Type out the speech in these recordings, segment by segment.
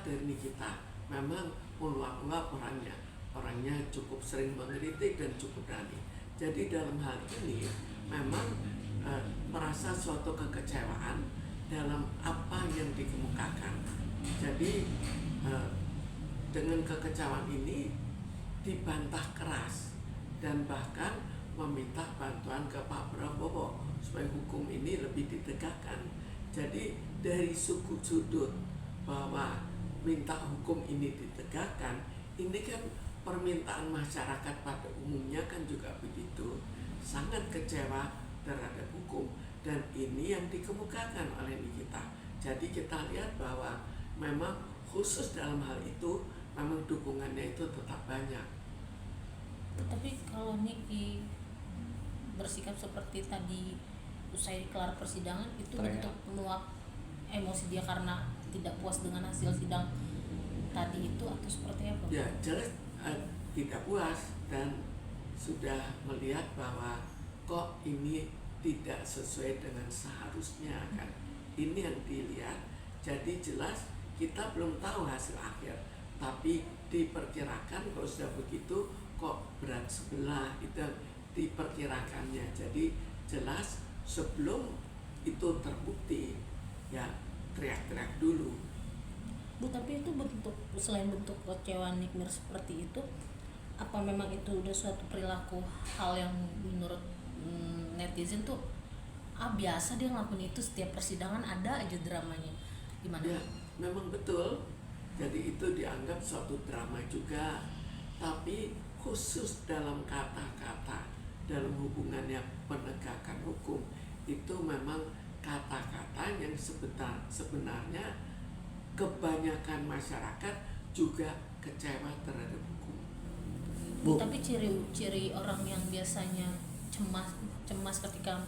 dari Nikita memang meluap-luap orangnya cukup sering mengkritik dan cukup berani. Jadi dalam hal ini memang merasa suatu kekecewaan dalam apa yang dikemukakan. Jadi dengan kekecewaan ini dibantah keras dan bahkan meminta bantuan ke Pak Prabowo supaya hukum ini lebih ditegakkan. Jadi dari sudut bahwa minta hukum ini ditegakkan, ini kan permintaan masyarakat pada umumnya kan juga begitu, sangat kecewa terhadap hukum, dan ini yang dikemukakan oleh Nikita. Jadi kita lihat bahwa memang khusus dalam hal itu memang dukungannya itu tetap banyak. Tapi kalau Niki bersikap seperti tadi usai kelar persidangan itu bentuk meluap emosi dia karena tidak puas dengan hasil sidang tadi itu atau seperti apa? Ya jelas tidak puas dan sudah melihat bahwa kok ini tidak sesuai dengan seharusnya kan. Ini yang dilihat. Jadi jelas kita belum tahu hasil akhir, tapi diperkirakan kalau sudah begitu kok berat sebelah, itu diperkirakannya. Jadi jelas sebelum itu terbukti ya teriak-teriak dulu. Bu, tapi itu bentuk, selain bentuk kekecewaan Nikmir seperti itu, apa memang itu udah suatu perilaku hal yang menurut netizen tuh biasa dia ngelakuin itu setiap persidangan, ada aja dramanya, gimana? Ya memang betul. Jadi itu dianggap suatu drama juga, tapi khusus dalam kata-kata dalam hubungannya penegakan hukum itu memang kata-kata yang sebenarnya kebanyakan masyarakat juga kecewa terhadap hukum. Bu, tapi ciri-ciri orang yang biasanya cemas ketika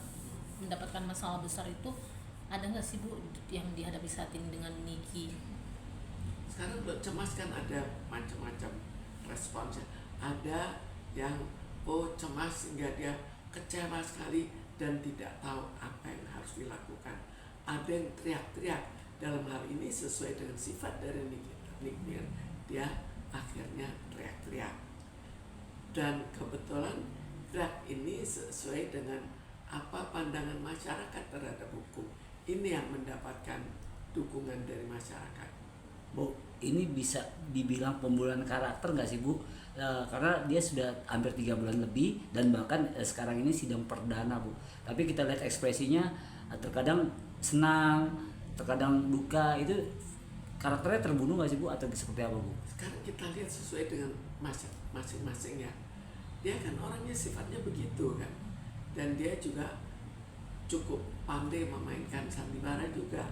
mendapatkan masalah besar itu ada nggak sih Bu yang dihadapi saat ini dengan Niki? Sekarang cemas kan ada macam-macam responsnya. Ada yang cemas sehingga dia kecewa sekali dan tidak tahu apa yang harus dilakukan. Ada yang teriak-teriak. Dalam hal ini sesuai dengan sifat dari Nikmir, dia akhirnya teriak-teriak. Dan kebetulan teriak ini sesuai dengan apa pandangan masyarakat terhadap hukum. Ini yang mendapatkan dukungan dari masyarakat. Bu, ini bisa dibilang pembulian karakter nggak sih Bu? Karena dia sudah hampir 3 bulan lebih dan bahkan sekarang ini sidang perdana Bu. Tapi kita lihat ekspresinya terkadang senang, terkadang duka, itu karakternya terbunuh nggak sih Bu atau seperti apa Bu? Sekarang kita lihat sesuai dengan masing-masing ya. Dia kan orangnya sifatnya begitu kan, dan dia juga cukup pandai memainkan sandiwara juga.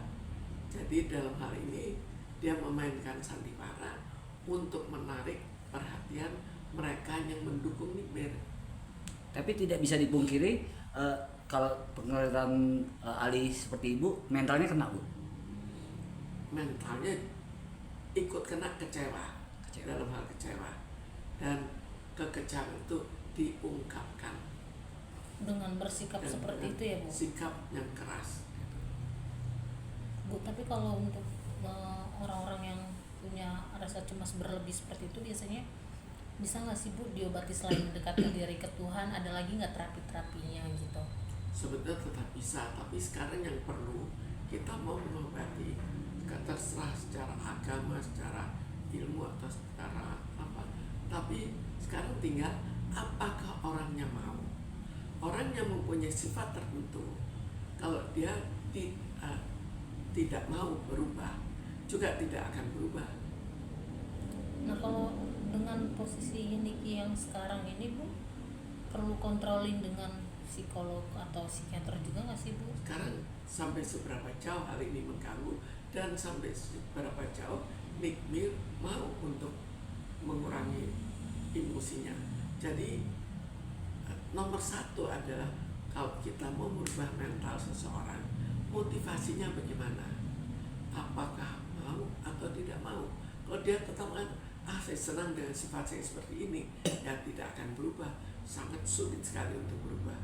Jadi dalam hal ini dia memainkan sandiwara untuk menarik perhatian mereka yang mendukung Nikmir. Tapi tidak bisa dipungkiri kalau pengeluaran Ali seperti Ibu, mentalnya kena Bu? Mentalnya ikut kena kecewa. Dalam hal kecewa, dan kekecewaan itu diungkapkan dengan bersikap dan seperti itu ya Bu? Sikap yang keras. Bu, tapi kalau untuk orang-orang yang punya rasa cemas berlebih seperti itu biasanya bisa nggak sih Bu diobati selain mendekatkan diri ke Tuhan, ada lagi nggak terapi-terapinya gitu? Sebetulnya tetap bisa, tapi sekarang yang perlu kita mau mengobati, terserah secara agama, secara ilmu atau secara apa. Tapi sekarang tinggal apakah orangnya mau. Orang yang mempunyai sifat tertentu, kalau dia tidak mau berubah, juga tidak akan berubah. Nah, kalau dengan posisi Niki yang sekarang ini Bu, perlu controlling dengan psikolog atau psikiater juga nggak sih Bu? Sekarang sampai seberapa jauh hal ini mengganggu dan sampai seberapa jauh Nikmir mau untuk mengurangi emosinya. Jadi nomor satu adalah kalau kita mau merubah mental seseorang, motivasinya bagaimana? Apakah mau atau tidak mau? Kalau dia tetap saya senang dengan sifat saya seperti ini, ya tidak akan berubah. Sangat sulit sekali untuk berubah.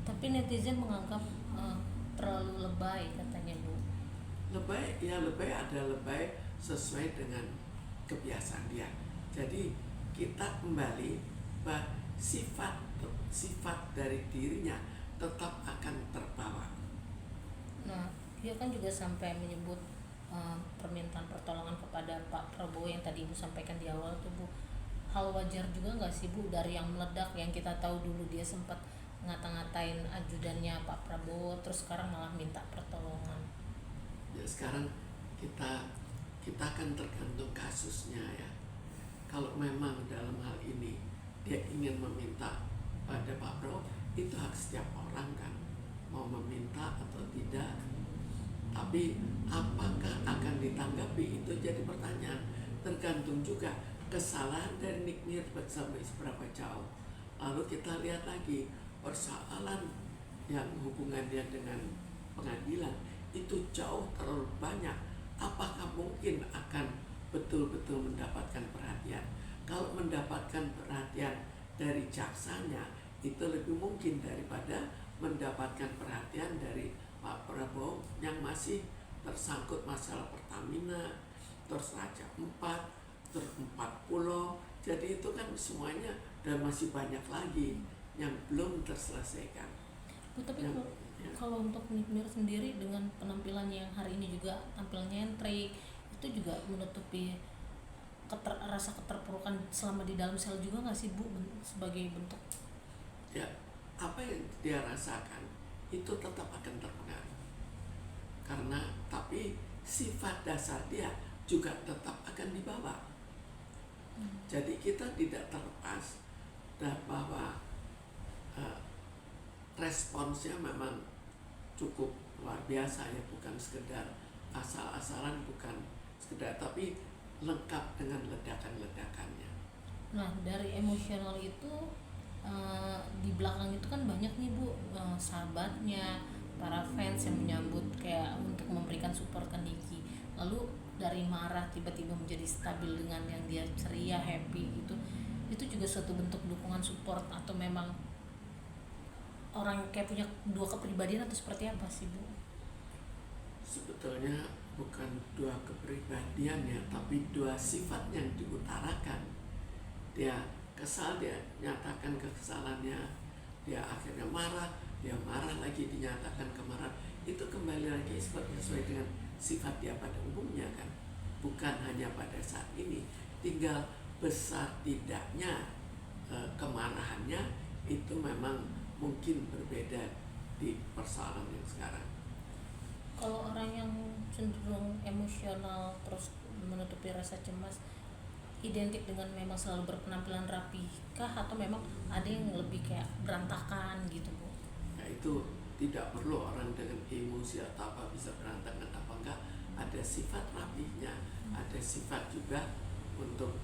Tapi netizen menganggap terlalu lebay katanya Bu. Lebay, ya lebay ada lebay sesuai dengan kebiasaan dia. Jadi kita kembali bahwa sifat dari dirinya tetap akan terbawa. Nah, dia kan juga sampai menyebut permintaan pertolongan kepada Pak Prabowo yang tadi Ibu sampaikan di awal tuh Bu. Hal wajar juga nggak sih Bu dari yang meledak yang kita tahu dulu dia sempat ngata-ngatain ajudannya Pak Prabowo, terus sekarang malah minta pertolongan. Ya sekarang kita akan tergantung kasusnya ya. Kalau memang dalam hal ini dia ingin meminta pada Pak Prabowo, itu hak setiap orang kan, mau meminta atau tidak. Tapi apakah akan ditanggapi itu jadi pertanyaan. Tergantung juga kesalahan dari Nick Mir sampai seberapa jauh. Lalu kita lihat lagi persoalan yang hubungannya dengan pengadilan itu jauh terlalu banyak. Apakah mungkin akan betul-betul mendapatkan perhatian? Kalau mendapatkan perhatian dari jaksanya itu lebih mungkin daripada mendapatkan perhatian dari Pak Prabowo yang masih tersangkut masalah Pertamina, terus Raja 4, terus 40. Jadi itu kan semuanya dan masih banyak lagi yang belum terselesaikan. Bu, tapi kalau untuk Nick Mir sendiri dengan penampilannya yang hari ini juga tampilnya nyentrik, itu juga menutupi rasa keterpurukan selama di dalam sel juga nggak sih Bu, sebagai bentuk? Ya, apa yang dia rasakan itu tetap akan terpengaruh. Karena tapi sifat dasar dia juga tetap akan dibawa. Jadi kita tidak terlepas dan bahwa responsnya memang cukup luar biasa ya, bukan sekedar asal-asalan, bukan sekedar, tapi lengkap dengan ledakan-ledakannya. Nah, dari emosional itu di belakang itu kan banyak nih Bu, sahabatnya, para fans yang menyambut kayak untuk memberikan support ke Nicky. Lalu dari marah tiba-tiba menjadi stabil dengan yang dia ceria, happy gitu. Itu juga suatu bentuk dukungan support atau memang orang kayak punya dua kepribadian atau seperti apa sih Bu? Sebetulnya bukan dua kepribadian ya, tapi dua sifat yang diutarakan. Dia kesal, dia nyatakan kekesalannya, dia akhirnya marah, dia marah lagi, dinyatakan kemarahan. Itu kembali lagi sesuai dengan sifat dia pada umumnya kan, bukan hanya pada saat ini. Tinggal besar tidaknya kemarahannya itu memang mungkin berbeda di persoalan yang sekarang. Kalau orang yang cenderung emosional terus menutupi rasa cemas, identik dengan memang selalu berpenampilan rapi kah, atau memang ada yang lebih kayak berantakan gitu Bu? Nah itu tidak perlu orang dengan emosi atau apa bisa berantakan apa enggak. Ada sifat rapihnya, ada sifat juga untuk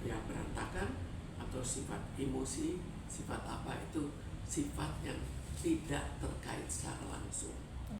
ya berantakan, atau sifat emosi, sifat apa itu sifat yang tidak terkait secara langsung.